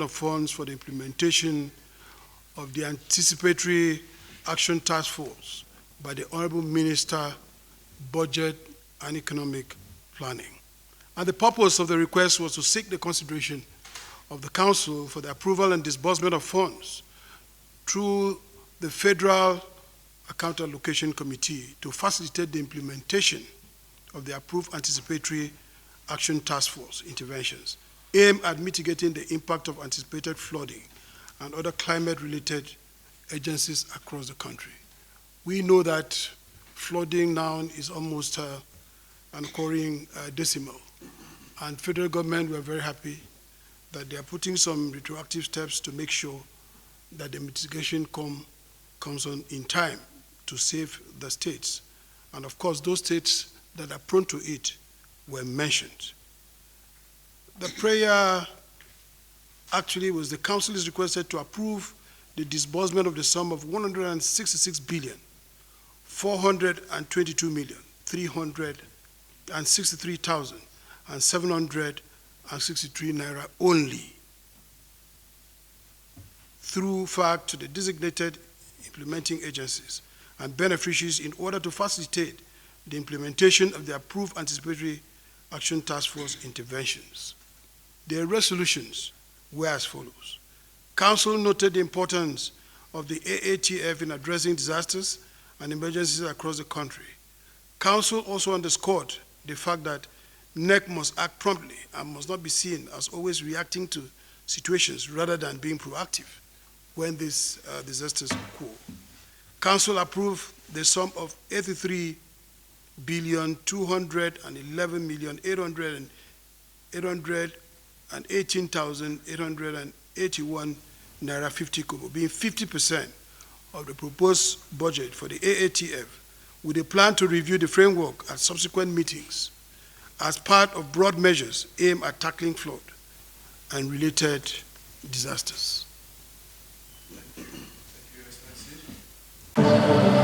of funds for the implementation of the Anticipatory Action Task Force by the Honorable Minister, Budget and Economic Planning. And the purpose of the request was to seek the consideration of the Council for the approval and disbursement of funds through the Federal Account Allocation Committee to facilitate the implementation of the approved Anticipatory Action Task Force interventions aimed at mitigating the impact of anticipated flooding and other climate-related agencies across the country. We know that flooding now is almost an occurring decimal, and federal government, we're very happy that they are putting some retroactive steps to make sure that the mitigation comes on in time to save the states. And of course, those states that are prone to it were mentioned. The prayer actually was the Council is requested to approve the disbursement of the sum of 166,422,363,763 naira only through FAC to the designated implementing agencies and beneficiaries in order to facilitate the implementation of the approved Anticipatory Action Task Force interventions. Their resolutions were as follows. Council noted the importance of the AATF in addressing disasters and emergencies across the country. Council also underscored the fact that NEC must act promptly and must not be seen as always reacting to situations rather than being proactive when these disasters occur. Council approved the sum of 83,211,818,881 naira 50 kobo, being 50% of the proposed budget for the AATF, with a plan to review the framework at subsequent meetings as part of broad measures aimed at tackling flood and related disasters. Thank you, Excellency.